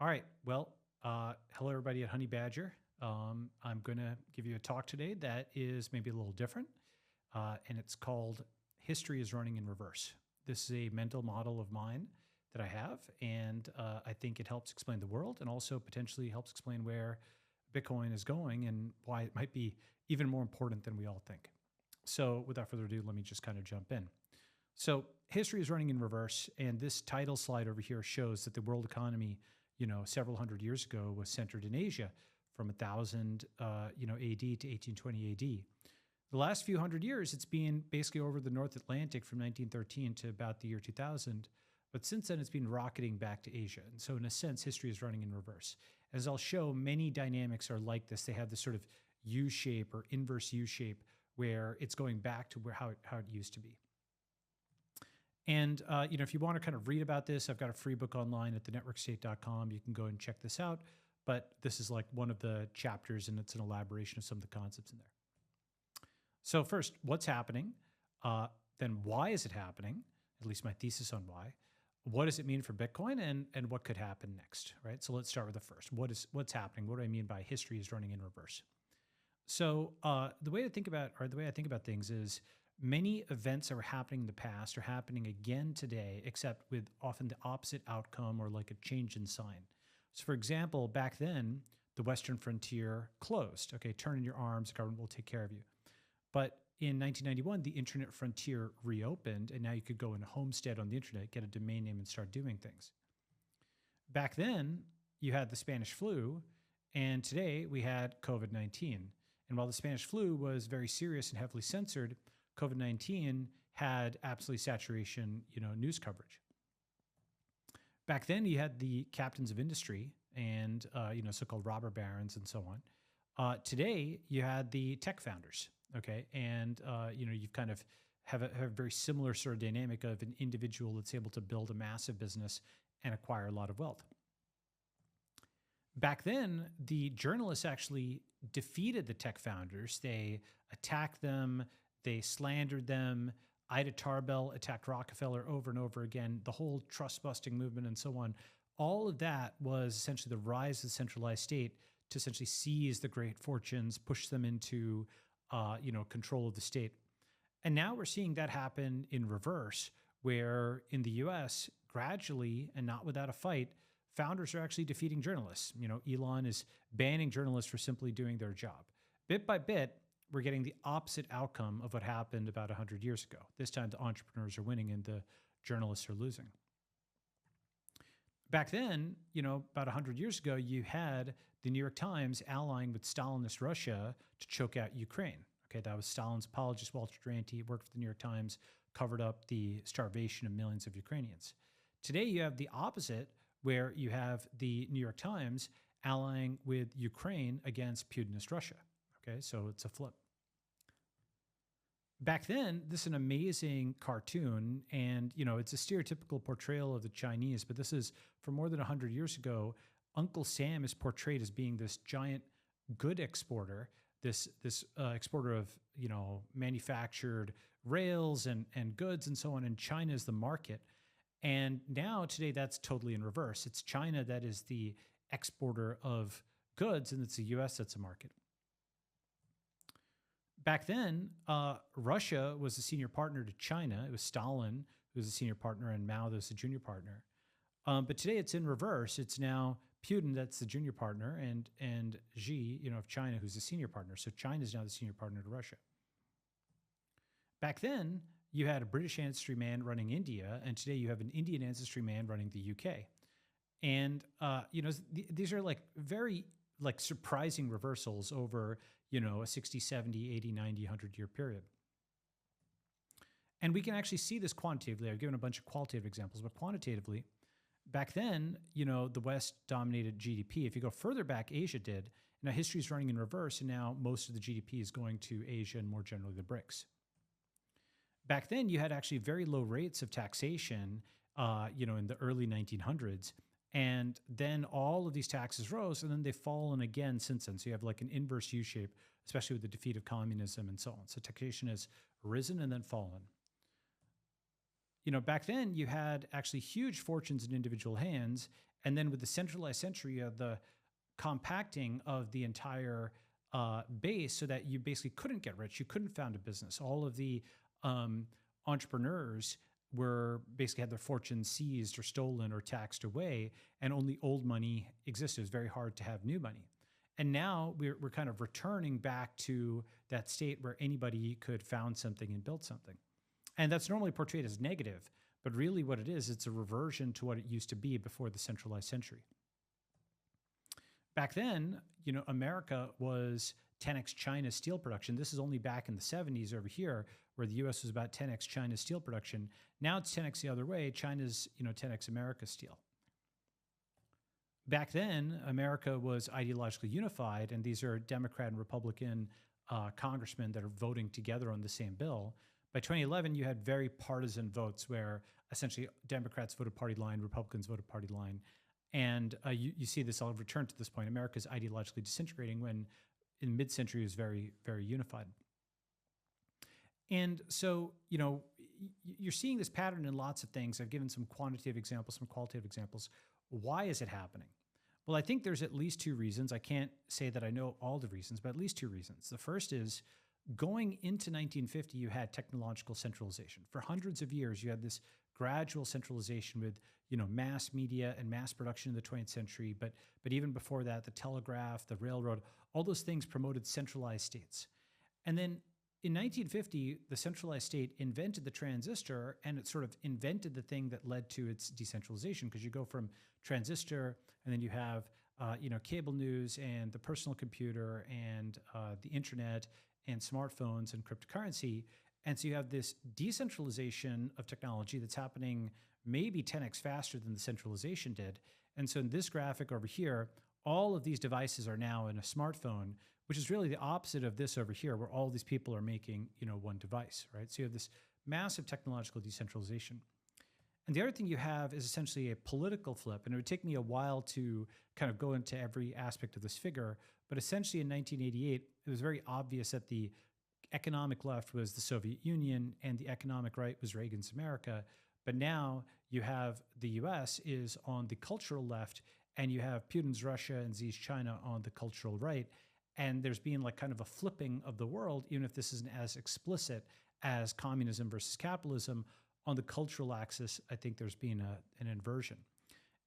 All right. Well, hello, everybody at Honey Badger. I'm going to give you a talk today that is maybe a little different, and it's called History is Running in Reverse. This is a mental model of mine that I have, and I think it helps explain the world and also potentially helps explain where Bitcoin is going and why it might be even more important than we all think. So, without further ado, let me just kind of jump in. So, history is running in reverse, and this title slide over here shows that the world economy, several hundred years ago was centered in Asia from 1000, AD to 1820 AD. The last few hundred years, it's been basically over the North Atlantic from 1913 to about the year 2000. But since then, it's been rocketing back to Asia. And so, in a sense, history is running in reverse. As I'll show, many dynamics are like this. They have this sort of U shape or inverse U shape where it's going back to how it used to be. And, if you want to kind of read about this, I've got a free book online at thenetworkstate.com. You can go and check this out. But this is like one of the chapters, and it's an elaboration of some of the concepts in there. So first, what's happening? Then why is it happening? At least my thesis on why. What does it mean for Bitcoin, and what could happen next, right? So let's start with the first. What's happening? What do I mean by history is running in reverse? So the way I think about things is many events that were happening in the past are happening again today, except with often the opposite outcome or like a change in sign. So for example, back then, the Western frontier closed. Okay, turn in your arms, the government will take care of you. But in 1991, the internet frontier reopened, and now you could go and homestead on the internet, get a domain name, and start doing things. Back then, you had the Spanish flu, and today we had COVID-19. And while the Spanish flu was very serious and heavily censored, COVID-19 had absolutely saturation, news coverage. Back then, you had the captains of industry and, so-called robber barons and so on. Today, you had the tech founders, okay? And, you've kind of have a very similar sort of dynamic of an individual that's able to build a massive business and acquire a lot of wealth. Back then, the journalists actually defeated the tech founders. They attacked them. They slandered them. Ida Tarbell attacked Rockefeller over and over again, the whole trust-busting movement and so on. All of that was essentially the rise of the centralized state to essentially seize the great fortunes, push them into, control of the state. And now we're seeing that happen in reverse, where in the US, gradually and not without a fight, founders are actually defeating journalists. Elon is banning journalists for simply doing their job. Bit by bit, we're getting the opposite outcome of what happened about 100 years ago. This time, the entrepreneurs are winning and the journalists are losing. Back then, about 100 years ago, you had the New York Times allying with Stalinist Russia to choke out Ukraine. Okay, that was Stalin's apologist, Walter Duranty, worked for the New York Times, covered up the starvation of millions of Ukrainians. Today, you have the opposite, where you have the New York Times allying with Ukraine against Putinist Russia. Okay, so it's a flip. Back then, this is an amazing cartoon, and it's a stereotypical portrayal of the Chinese, but this is from more than 100 years ago. Uncle Sam is portrayed as being this giant good exporter, this exporter of manufactured rails and goods and so on, and China is the market. And now today, that's totally in reverse. It's China that is the exporter of goods, and it's the US that's a market. Back then, Russia was a senior partner to China. It was Stalin who was a senior partner and Mao was the junior partner. But today it's in reverse. It's now Putin that's the junior partner and Xi, of China, who's the senior partner. So China is now the senior partner to Russia. Back then, you had a British ancestry man running India, and today you have an Indian ancestry man running the UK. And, these are like very surprising reversals over, a 60, 70, 80, 90, 100-year period. And we can actually see this quantitatively. I've given a bunch of qualitative examples, but quantitatively, back then, the West dominated GDP. If you go further back, Asia did. Now history is running in reverse, and now most of the GDP is going to Asia and more generally the BRICS. Back then, you had actually very low rates of taxation, in the early 1900s. And then all of these taxes rose, and then they've fallen again since then. So you have like an inverse U shape, especially with the defeat of communism and so on. So taxation has risen and then fallen. back then you had actually huge fortunes in individual hands. And then with the centralized century of the compacting of the entire base so that you basically couldn't get rich, you couldn't found a business. All of the entrepreneurs were basically had their fortunes seized or stolen or taxed away, and only old money existed. It was very hard to have new money. And now we're kind of returning back to that state where anybody could found something and build something. And that's normally portrayed as negative, but really what it is, it's a reversion to what it used to be before the centralized century. Back then, America was 10x China's steel production. This is only back in the 70s over here, where the US was about 10x China's steel production. Now it's 10x the other way. China's, 10x America's steel. Back then, America was ideologically unified, and these are Democrat and Republican congressmen that are voting together on the same bill. By 2011, you had very partisan votes where essentially Democrats voted party line, Republicans voted party line. And you see this, I'll return to this point, America's ideologically disintegrating when in mid-century it was very, very unified. And so, you're seeing this pattern in lots of things. I've given some quantitative examples, some qualitative examples. Why is it happening? Well, I think there's at least two reasons. I can't say that I know all the reasons, but at least two reasons. The first is going into 1950, you had technological centralization. For hundreds of years, you had this gradual centralization with, mass media and mass production in the 20th century. But even before that, the telegraph, the railroad, all those things promoted centralized states. And then in 1950, the centralized state invented the transistor, and it sort of invented the thing that led to its decentralization, because you go from transistor, and then you have, cable news and the personal computer and the internet and smartphones and cryptocurrency. And so you have this decentralization of technology that's happening maybe 10x faster than the centralization did. And so in this graphic over here, all of these devices are now in a smartphone, which is really the opposite of this over here, where all these people are making, one device, right? So you have this massive technological decentralization. And the other thing you have is essentially a political flip. And it would take me a while to kind of go into every aspect of this figure. But essentially in 1988, it was very obvious that the economic left was the Soviet Union and the economic right was Reagan's America. But now you have the US is on the cultural left, and you have Putin's Russia and Xi's China on the cultural right. And there's been like kind of a flipping of the world, even if this isn't as explicit as communism versus capitalism. On the cultural axis, I think there's been an inversion.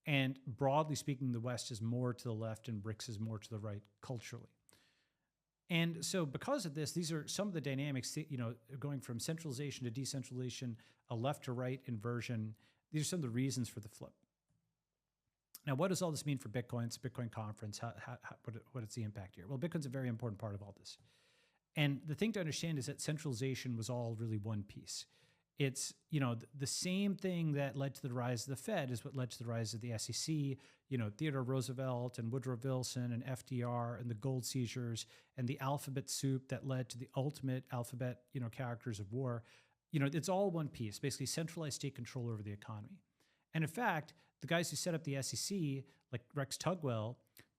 And broadly speaking, the West is more to the left and BRICS is more to the right culturally. And so because of this, these are some of the dynamics, going from centralization to decentralization, a left to right inversion. These are some of the reasons for the flip. Now, what does all this mean for Bitcoin? It's a Bitcoin conference. What is the impact here? Well, Bitcoin's a very important part of all this. And the thing to understand is that centralization was all really one piece. It's, the same thing that led to the rise of the Fed is what led to the rise of the SEC, Theodore Roosevelt and Woodrow Wilson and FDR and the gold seizures and the alphabet soup that led to the ultimate alphabet, characters of war. It's all one piece, basically centralized state control over the economy. And in fact, the guys who set up the SEC, like Rex Tugwell,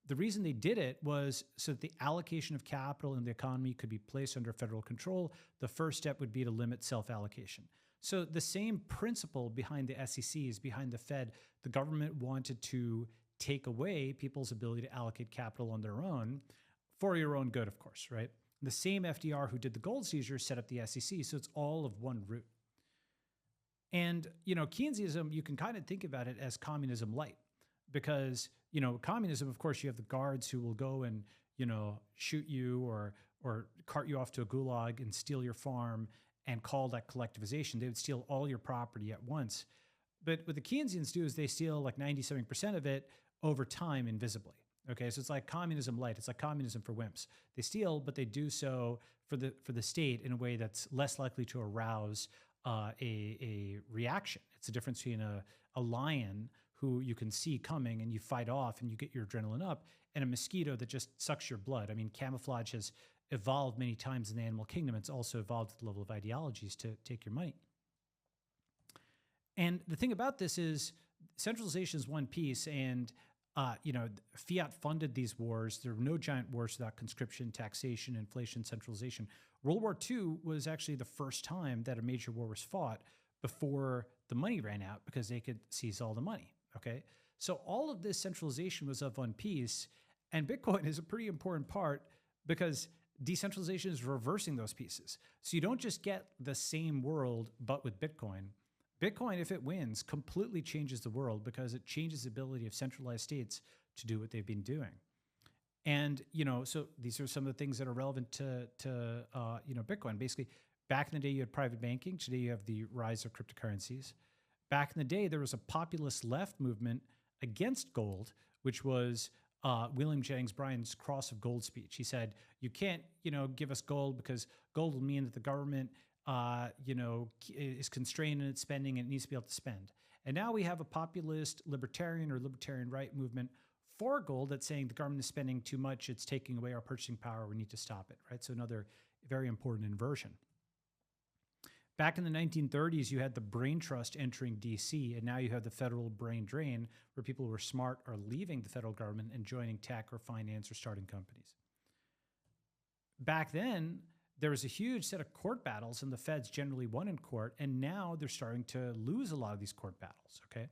the reason they did it was so that the allocation of capital in the economy could be placed under federal control. The first step would be to limit self-allocation. So the same principle behind the SEC is behind the Fed. The government wanted to take away people's ability to allocate capital on their own for your own good, of course, right? The same FDR who did the gold seizure set up the SEC, so it's all of one root. And, Keynesianism, you can kind of think about it as communism light, because, communism, of course, you have the guards who will go and, shoot you or cart you off to a gulag and steal your farm and call that collectivization. They would steal all your property at once. But what the Keynesians do is they steal like 97% of it over time invisibly. Okay, so it's like communism light. It's like communism for wimps. They steal, but they do so for the state in a way that's less likely to arouse a reaction. It's the difference between a lion who you can see coming and you fight off and you get your adrenaline up, and a mosquito that just sucks your blood. I mean, camouflage has evolved many times in the animal kingdom. It's also evolved at the level of ideologies to take your money. And the thing about this is centralization is one piece, and fiat funded these wars. There were no giant wars without conscription, taxation, inflation, centralization. World War II was actually the first time that a major war was fought, before the money ran out because they could seize all the money. Okay. So all of this centralization was of one piece, and Bitcoin is a pretty important part because decentralization is reversing those pieces. So you don't just get the same world, but with Bitcoin. Bitcoin, if it wins, completely changes the world because it changes the ability of centralized states to do what they've been doing. And, so these are some of the things that are relevant to Bitcoin. Basically, back in the day, you had private banking. Today, you have the rise of cryptocurrencies. Back in the day, there was a populist left movement against gold, which was William Jennings Bryan's cross of gold speech. He said, you can't, give us gold because gold will mean that the government, is constrained in its spending and it needs to be able to spend. And now we have a populist libertarian or libertarian right movement for gold that's saying the government is spending too much. It's taking away our purchasing power. We need to stop it, right? So another very important inversion. Back in the 1930s, you had the brain trust entering DC, and now you have the federal brain drain, where people who were smart are leaving the federal government and joining tech or finance or starting companies. Back then, there was a huge set of court battles, and the feds generally won in court, and now they're starting to lose a lot of these court battles, okay?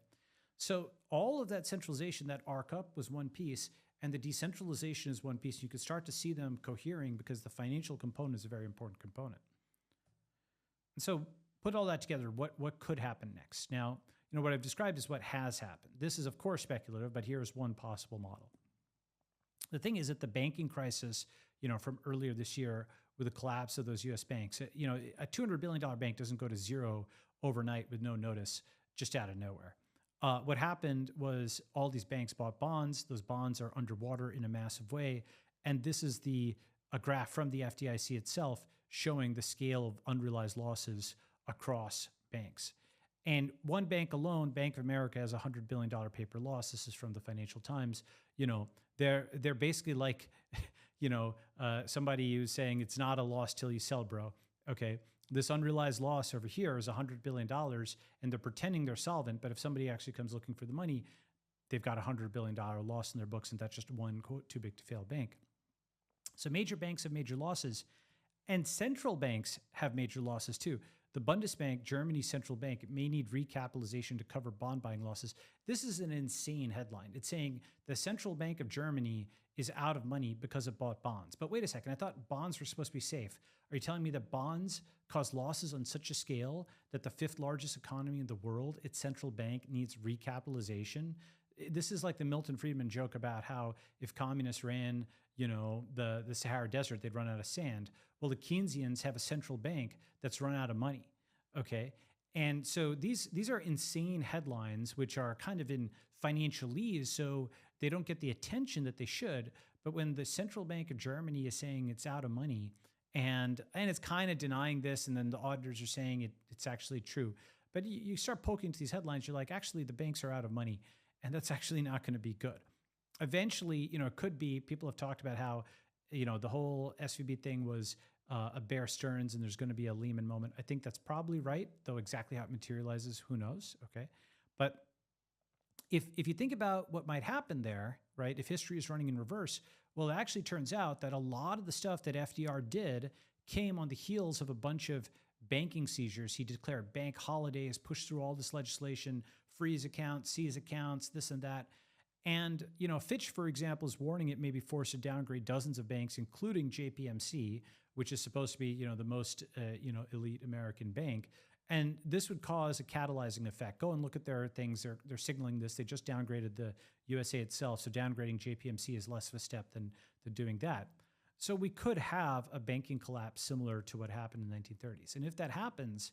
So all of that centralization, that arc up was one piece, and the decentralization is one piece. You could start to see them cohering because the financial component is a very important component. And so put all that together, what could happen next? Now, what I've described is what has happened. This is, of course, speculative, but here's one possible model. The thing is that the banking crisis, from earlier this year with the collapse of those U.S. banks, a $200 billion bank doesn't go to zero overnight with no notice, just out of nowhere. What happened was all these banks bought bonds. Those bonds are underwater in a massive way. And this is a graph from the FDIC itself showing the scale of unrealized losses across banks. And one bank alone, Bank of America, has a $100 billion paper loss. This is from the Financial Times. They're basically like, somebody who's saying it's not a loss till you sell, bro. Okay. This unrealized loss over here is $100 billion, and they're pretending they're solvent. But if somebody actually comes looking for the money, they've got a $100 billion loss in their books, and that's just one, quote, too big to fail bank. So major banks have major losses, and central banks have major losses too. The Bundesbank, Germany's central bank, may need recapitalization to cover bond buying losses. This is an insane headline. It's saying the central bank of Germany is out of money because it bought bonds. But wait a second, I thought bonds were supposed to be safe. Are you telling me that bonds cause losses on such a scale that the fifth largest economy in the world, its central bank, needs recapitalization? This is like the Milton Friedman joke about how if communists ran, the Sahara Desert, they'd run out of sand. Well, the Keynesians have a central bank that's run out of money, okay? And so these are insane headlines, which are kind of in financialese, so they don't get the attention that they should. But when the central bank of Germany is saying it's out of money, and it's kind of denying this, and then the auditors are saying it's actually true. But you start poking into these headlines, you're like, actually, the banks are out of money, and that's actually not going to be good. Eventually, it could be, people have talked about how, the whole SVB thing was a Bear Stearns and there's going to be a Lehman moment. I think that's probably right, though exactly how it materializes, who knows, okay? But if you think about what might happen there, right, if history is running in reverse, well, it actually turns out that a lot of the stuff that FDR did came on the heels of a bunch of banking seizures. He declared bank holidays, pushed through all this legislation, freeze accounts, seize accounts, this and that. And, Fitch, for example, is warning it may be forced to downgrade dozens of banks, including JPMC, which is supposed to be, the most, elite American bank. And this would cause a catalyzing effect. Go and look at their things. They're signaling this. They just downgraded the USA itself. So downgrading JPMC is less of a step than doing that. So we could have a banking collapse similar to what happened in the 1930s. And if that happens,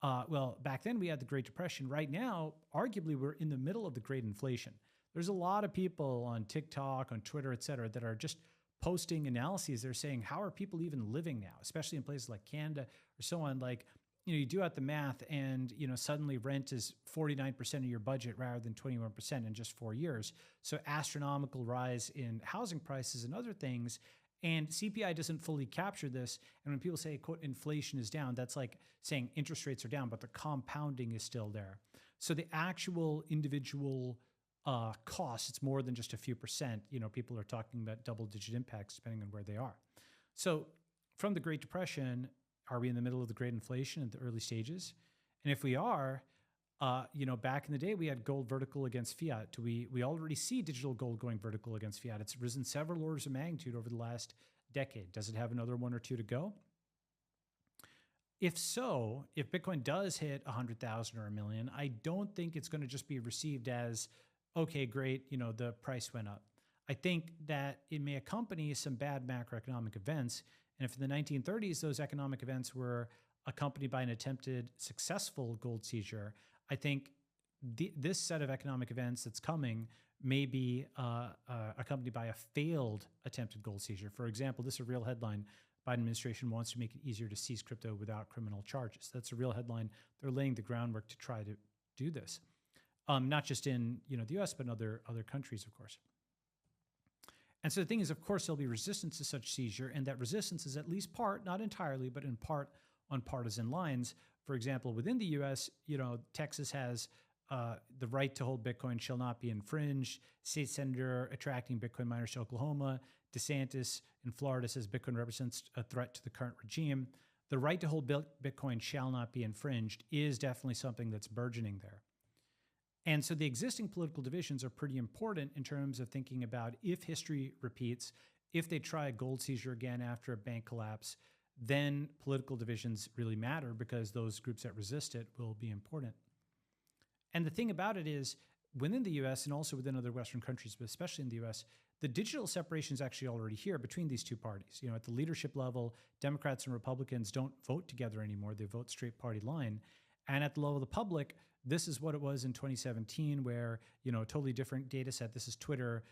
well, back then we had the Great Depression. Right now, arguably, we're in the middle of the Great Inflation. There's a lot of people on TikTok, on Twitter, et cetera, that are just posting analyses. They're saying, how are people even living now, especially in places like Canada or so on? Like, you do out the math and, suddenly rent is 49% of your budget rather than 21% in just 4 years. So astronomical rise in housing prices and other things. And CPI doesn't fully capture this. And when people say, quote, inflation is down, that's like saying interest rates are down, but the compounding is still there. So the actual individual cost, it's more than just a few percent. People are talking about double-digit impacts depending on where they are. So from the Great Depression, are we in the middle of the Great Inflation at the early stages? And if we are, back in the day, we had gold vertical against fiat. We already see digital gold going vertical against fiat. It's risen several orders of magnitude over the last decade. Does it have another one or two to go? If so, if Bitcoin does hit 100,000 or a million, I don't think it's going to just be received as, okay, great, the price went up. I think that it may accompany some bad macroeconomic events. And if in the 1930s, those economic events were accompanied by an attempted successful gold seizure, I think this set of economic events that's coming may be accompanied by a failed attempted gold seizure. For example, this is a real headline. Biden administration wants to make it easier to seize crypto without criminal charges. That's a real headline. They're laying the groundwork to try to do this, not just in the U.S., but in other countries, of course. And so the thing is, of course, there'll be resistance to such seizure, and that resistance is at least part, not entirely, but in part on partisan lines. For example, within the U.S., Texas has the right to hold Bitcoin shall not be infringed. State senator attracting Bitcoin miners to Oklahoma. DeSantis in Florida says Bitcoin represents a threat to the current regime. The right to hold Bitcoin shall not be infringed is definitely something that's burgeoning there. And so the existing political divisions are pretty important in terms of thinking about if history repeats, if they try a gold seizure again after a bank collapse, then political divisions really matter because those groups that resist it will be important. And the thing about it is, within the US and also within other Western countries, but especially in the US, the digital separation is actually already here between these two parties. At the leadership level, Democrats and Republicans don't vote together anymore. They vote straight party line. And at the level of the public, this is what it was in 2017, where, a totally different data set. This is Twitter,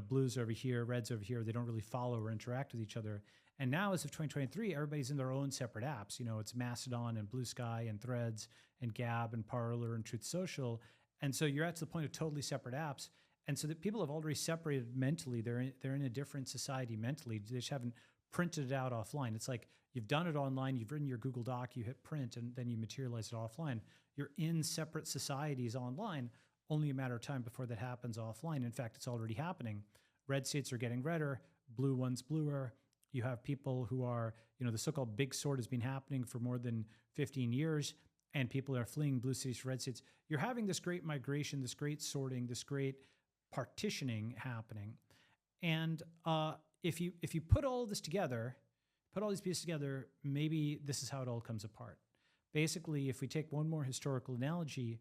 blues over here, reds over here. They don't really follow or interact with each other. And now, as of 2023, everybody's in their own separate apps. It's Mastodon and Blue Sky and Threads and Gab and Parler and Truth Social. And so you're at the point of totally separate apps. And so that people have already separated mentally. They're in a different society mentally. They just haven't printed it out offline. It's like you've done it online, you've written your Google Doc, you hit print, and then you materialize it offline. You're in separate societies online, only a matter of time before that happens offline. In fact, it's already happening. Red states are getting redder, blue ones bluer. You have people who are, the so-called big sort has been happening for more than 15 years, and people are fleeing blue states to red states. You're having this great migration, this great sorting, this great partitioning happening. And if you put all this together, put all these pieces together, maybe this is how it all comes apart. Basically, if we take one more historical analogy,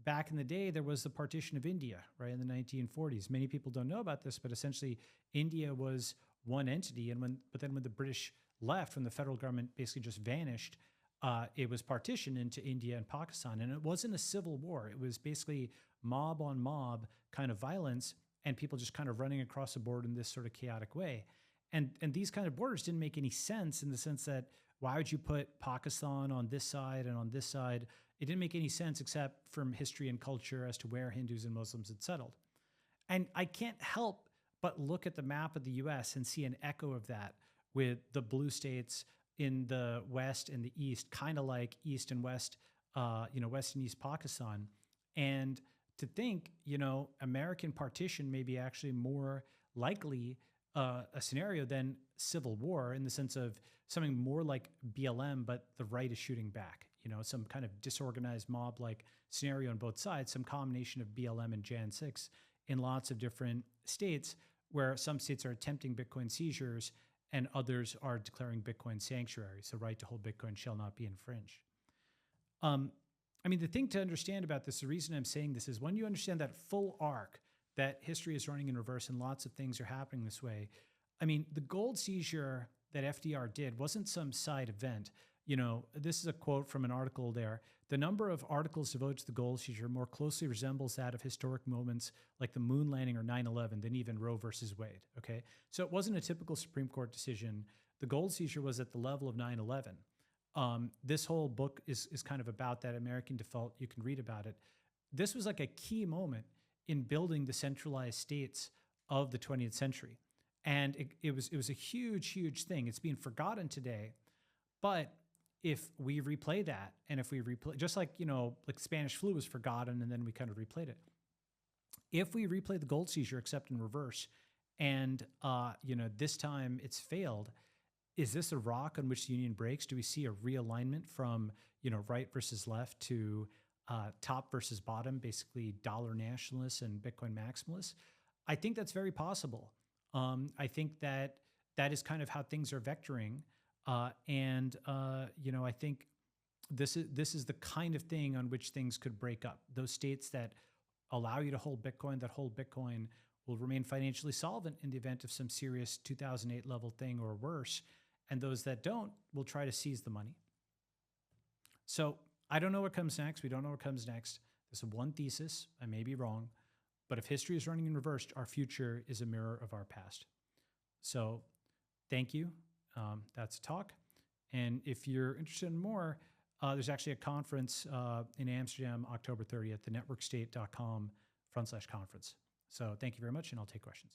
back in the day, there was the partition of India, right, in the 1940s. Many people don't know about this, but essentially India was one entity. But then when the British left, when the federal government basically just vanished, it was partitioned into India and Pakistan. And it wasn't a civil war. It was basically mob on mob kind of violence and people just kind of running across the board in this sort of chaotic way. And these kind of borders didn't make any sense in the sense that why would you put Pakistan on this side and on this side? It didn't make any sense except from history and culture as to where Hindus and Muslims had settled. And I can't help but look at the map of the US and see an echo of that with the blue states in the West and the East, kind of like East and West, West and East Pakistan. And to think, American partition may be actually more likely a scenario than civil war in the sense of something more like BLM, but the right is shooting back, some kind of disorganized mob-like scenario on both sides, some combination of BLM and Jan 6 in lots of different states where some states are attempting Bitcoin seizures and others are declaring Bitcoin sanctuaries. The right to hold Bitcoin shall not be infringed. The thing to understand about this, the reason I'm saying this is when you understand that full arc, that history is running in reverse and lots of things are happening this way. The gold seizure that FDR did wasn't some side event. This is a quote from an article there. The number of articles devoted to the gold seizure more closely resembles that of historic moments like the moon landing or 9/11 than even Roe versus Wade. Okay. So it wasn't a typical Supreme Court decision. The gold seizure was at the level of 9/11. This whole book is kind of about that American default. You can read about it. This was like a key moment in building the centralized states of the 20th century. And it was a huge, huge thing. It's being forgotten today. But if we replay that, and if we replay, just like, like Spanish flu was forgotten and then we kind of replayed it. If we replay the gold seizure, except in reverse, and, this time it's failed, is this a rock on which the union breaks? Do we see a realignment from, right versus left to top versus bottom, basically dollar nationalists and Bitcoin maximalists. I think that's very possible. I think that is kind of how things are vectoring. I think this is the kind of thing on which things could break up. Those states that allow you to hold Bitcoin, will remain financially solvent in the event of some serious 2008 level thing or worse. And those that don't will try to seize the money. So I don't know what comes next. We don't know what comes next. This is one thesis. I may be wrong. But if history is running in reverse, our future is a mirror of our past. So thank you. That's a talk. And if you're interested in more, there's actually a conference in Amsterdam, October 30th, thenetworkstate.com/conference. So thank you very much, and I'll take questions.